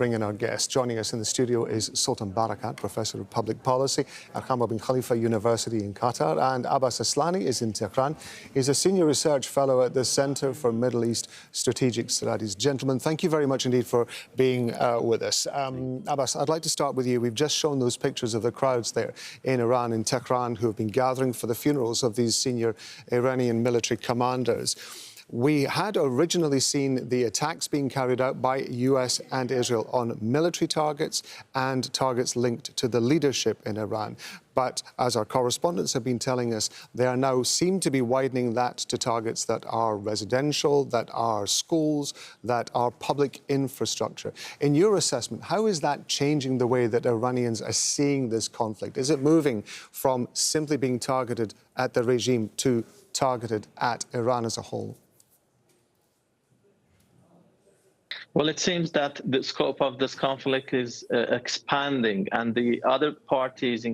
bring in our guests. Joining us in the studio is Sultan Barakat, Professor of Public Policy at Hamad bin Khalifa University in Qatar, and Abbas Aslani is in Tehran. He's a Senior Research Fellow at the Center for Middle East Strategic Studies. Gentlemen, thank you very much indeed for being with us. Abbas, I'd like to start with you. We've just shown those pictures of the crowds there in Iran, in Tehran, who have been gathering for the funerals of these senior Iranian military commanders. We had originally seen the attacks being carried out by US and Israel on military targets and targets linked to the leadership in Iran. But as our correspondents have been telling us, they are now seem to be widening that to targets that are residential, that are schools, that are public infrastructure. In your assessment, how is that changing the way that Iranians are seeing this conflict? Is it moving from simply being targeted at the regime to targeted at Iran as a whole? Well, it seems that the scope of this conflict is expanding, and the other parties,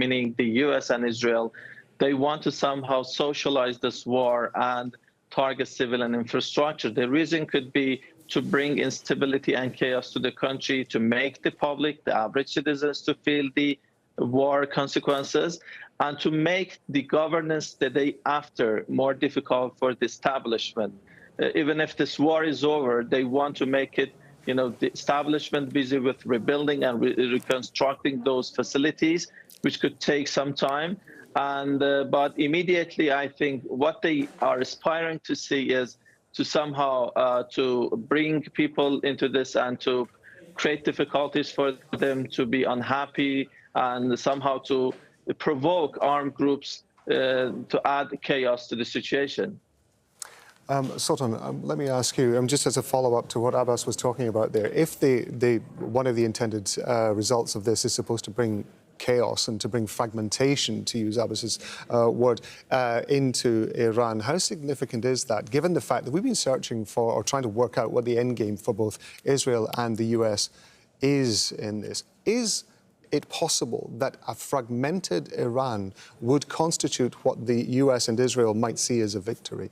meaning the US and Israel, they want to somehow socialize this war and target civilian infrastructure. The reason could be to bring instability and chaos to the country, to make the public, the average citizens, to feel the war consequences, and to make the governance the day after more difficult for the establishment. Even if this war is over, they want to make it, the establishment busy with rebuilding and reconstructing those facilities, which could take some time. And but immediately, I think what they are aspiring to see is to somehow to bring people into this and to create difficulties for them to be unhappy and somehow to provoke armed groups to add chaos to the situation. Sultan, let me ask you, just as a follow-up to what Abbas was talking about there, if one of the intended results of this is supposed to bring chaos and to bring fragmentation, to use Abbas's word, into Iran, how significant is that, given the fact that we've been searching for or trying to work out what the end game for both Israel and the US is in this? Is it possible that a fragmented Iran would constitute what the US and Israel might see as a victory?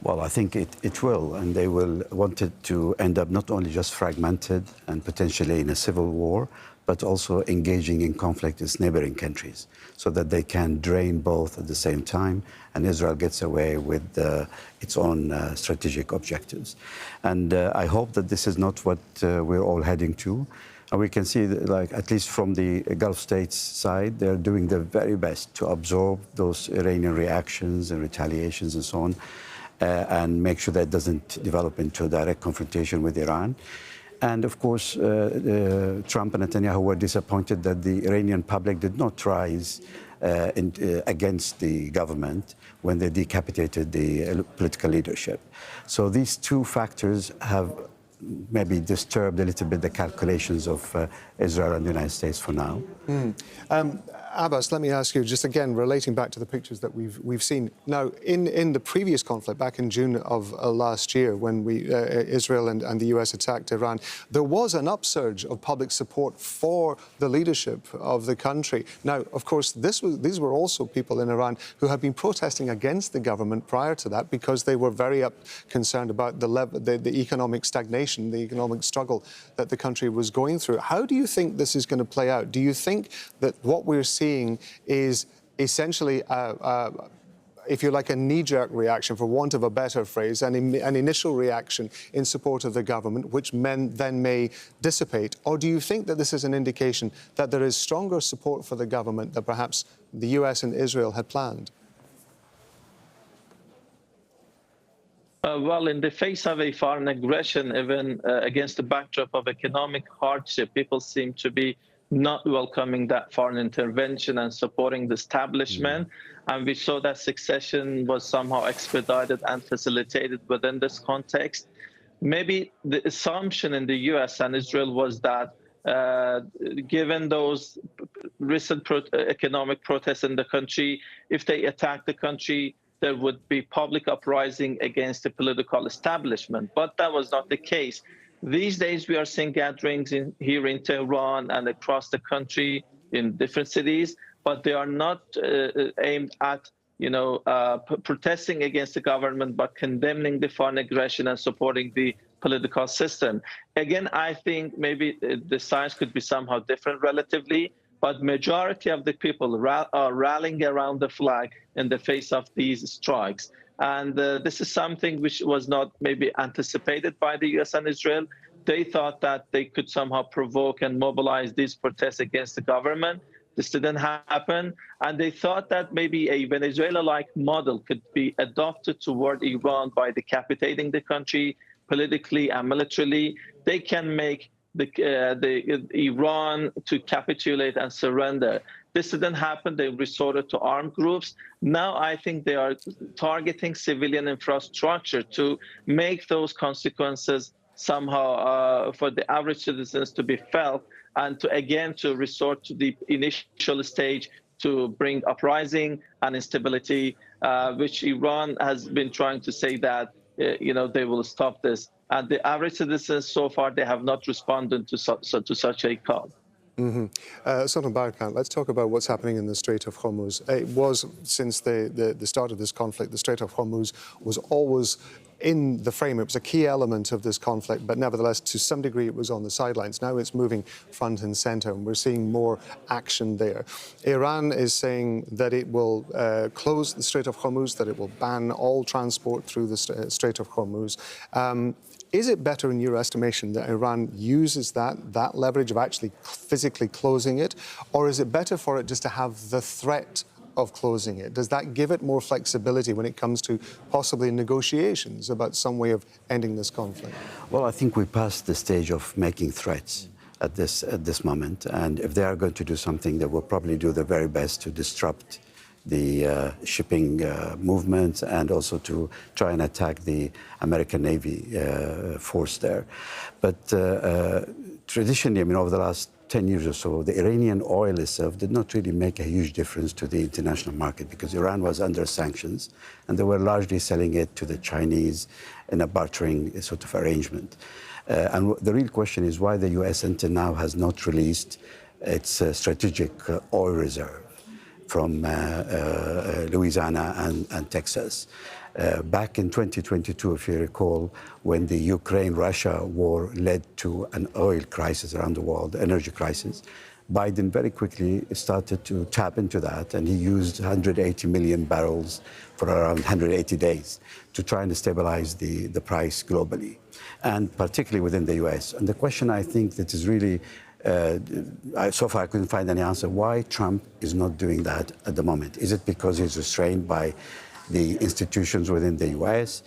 Well, I think it will, and they will want it to end up not only just fragmented and potentially in a civil war, but also engaging in conflict with neighboring countries so that they can drain both at the same time, and Israel gets away with its own strategic objectives. And I hope that this is not what we're all heading to. And we can see that, like, at least from the Gulf states side, they're doing their very best to absorb those Iranian reactions and retaliations and so on, and make sure that it doesn't develop into a direct confrontation with Iran. And of course, Trump and Netanyahu were disappointed that the Iranian public did not rise against the government when they decapitated the political leadership. So these two factors have maybe disturbed a little bit the calculations of Israel and the United States for now. Abbas, let me ask you, just again, relating back to the pictures that we've seen. Now, in the previous conflict, back in June of last year, when Israel and the US attacked Iran, there was an upsurge of public support for the leadership of the country. Now, of course, these were also people in Iran who had been protesting against the government prior to that because they were very concerned about the economic stagnation, the economic struggle that the country was going through. How do you think this is going to play out? Do you think that what we're seeing is essentially, if you like, a knee-jerk reaction, for want of a better phrase, an initial reaction in support of the government, which then may dissipate? Or do you think that this is an indication that there is stronger support for the government than perhaps the US and Israel had planned? Well, in the face of a foreign aggression, even against the backdrop of economic hardship, people seem to be not welcoming that foreign intervention and supporting the establishment. And we saw that succession was somehow expedited and facilitated within this context. Maybe the assumption in the US and Israel was that given those recent economic protests in the country, if they attack the country, there would be public uprising against the political establishment. But that was not the case. These days, we are seeing gatherings here in Tehran and across the country in different cities, but they are not aimed at, protesting against the government, but condemning the foreign aggression and supporting the political system. Again, I think maybe the science could be somehow different relatively, but majority of the people are rallying around the flag in the face of these strikes. And this is something which was not maybe anticipated by the US and Israel. They thought that they could somehow provoke and mobilize these protests against the government. This didn't happen. And they thought that maybe a Venezuela-like model could be adopted toward Iran by decapitating the country politically and militarily. They can make the Iran to capitulate and surrender. This didn't happen. They resorted to armed groups. Now I think they are targeting civilian infrastructure to make those consequences somehow for the average citizens to be felt, and to again to resort to the initial stage to bring uprising and instability, which Iran has been trying to say that they will stop this. And the average citizens so far, they have not responded to such a call. Sultan Barakat, let's talk about what's happening in the Strait of Hormuz. It was, since the start of this conflict, the Strait of Hormuz was always in the frame. It was a key element of this conflict, but nevertheless, to some degree, it was on the sidelines. Now it's moving front and center, and we're seeing more action there. Iran is saying that it will close the Strait of Hormuz, that it will ban all transport through the Strait of Hormuz. Is it better, in your estimation, that Iran uses that leverage of actually physically closing it, or is it better for it just to have the threat of closing it? Does that give it more flexibility when it comes to possibly negotiations about some way of ending this conflict? Well, I think we passed the stage of making threats at this moment, and if they are going to do something, they will probably do their very best to disrupt the shipping movement, and also to try and attack the American Navy force there. But traditionally, I mean, over the last 10 years or so, the Iranian oil itself did not really make a huge difference to the international market, because Iran was under sanctions, and they were largely selling it to the Chinese in a bartering sort of arrangement. And the real question is why the US until now has not released its strategic oil reserve from Louisiana and Texas. Back in 2022, if you recall, when the Ukraine-Russia war led to an oil crisis around the world, energy crisis, Biden very quickly started to tap into that, and he used 180 million barrels for around 180 days to try and stabilize the price globally, and particularly within the US. And the question, I think, that is really so far I couldn't find any answer why Trump is not doing that at the moment. Is it because he's restrained by the institutions within the US?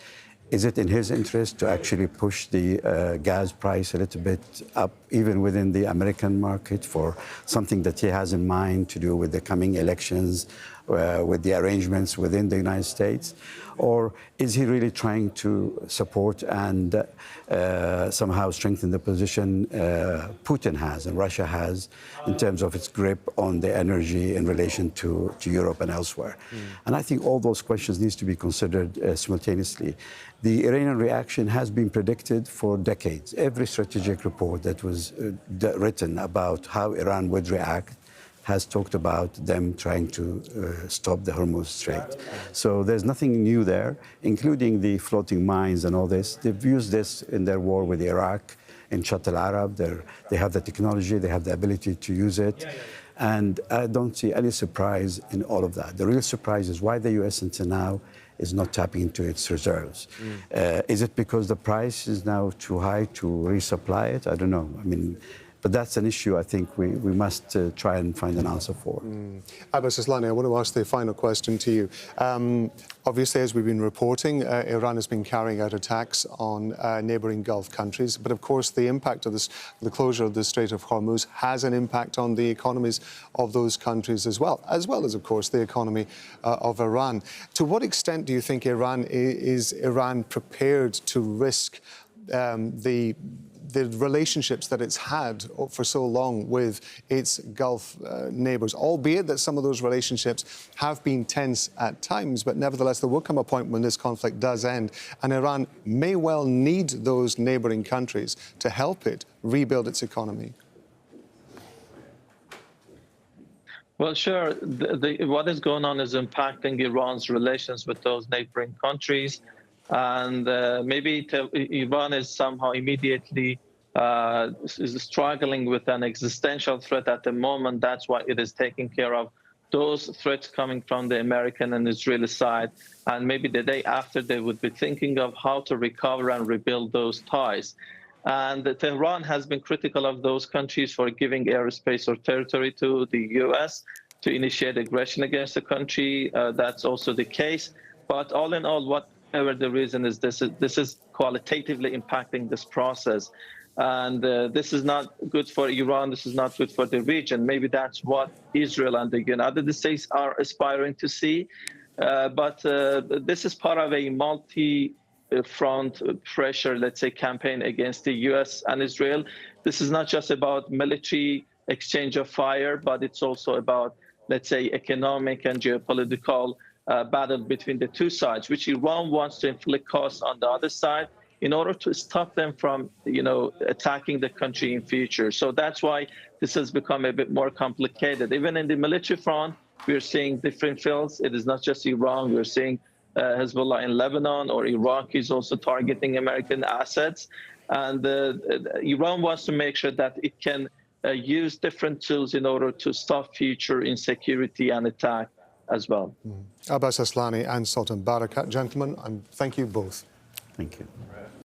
Is it in his interest to actually push the gas price a little bit up, even within the American market, for something that he has in mind to do with the coming elections, with the arrangements within the United States? Or is he really trying to support and somehow strengthen the position Putin has and Russia has in terms of its grip on the energy in relation to Europe and elsewhere? And I think all those questions need to be considered simultaneously. The Iranian reaction has been predicted for decades. Every strategic report that was written about how Iran would react has talked about them trying to stop the Hormuz Strait. So there's nothing new there, including the floating mines and all this. They've used this in their war with Iraq, in Shatt al-Arab. They have the technology, they have the ability to use it. And I don't see any surprise in all of that. The real surprise is why the US until now is not tapping into its reserves. Is it because the price is now too high to resupply it? I don't know. I mean, but that's an issue I think we must try and find an answer for. Abbas Aslani, I want to ask the final question to you. Obviously, as we've been reporting, Iran has been carrying out attacks on neighbouring Gulf countries. But of course, the impact of the closure of the Strait of Hormuz has an impact on the economies of those countries as well as, of course, the economy of Iran. To what extent do you think is Iran prepared to risk the relationships that it's had for so long with its Gulf neighbours, albeit that some of those relationships have been tense at times, but nevertheless there will come a point when this conflict does end, and Iran may well need those neighbouring countries to help it rebuild its economy? Well, sure. What is going on is impacting Iran's relations with those neighboring countries. And maybe Iran is somehow immediately is struggling with an existential threat at the moment. That's why it is taking care of those threats coming from the American and Israeli side. And maybe the day after, they would be thinking of how to recover and rebuild those ties. And Tehran has been critical of those countries for giving airspace or territory to the U.S. to initiate aggression against the country. That's also the case. But all in all, whatever the reason is, this is qualitatively impacting this process. And this is not good for Iran. This is not good for the region. Maybe that's what Israel and the United States are aspiring to see. But this is part of a multi-front pressure, let's say, campaign against the U.S. and Israel. This is not just about military exchange of fire, but it's also about, let's say, economic and geopolitical battle between the two sides, which Iran wants to inflict costs on the other side in order to stop them from, attacking the country in future. So that's why this has become a bit more complicated. Even in the military front, we're seeing different fields. It is not just Iran. We're seeing Hezbollah in Lebanon, or Iraq is also targeting American assets. And Iran wants to make sure that it can use different tools in order to stop future insecurity and attack as well. Abbas Aslani and Sultan Barakat, gentlemen, and thank you both. Thank you.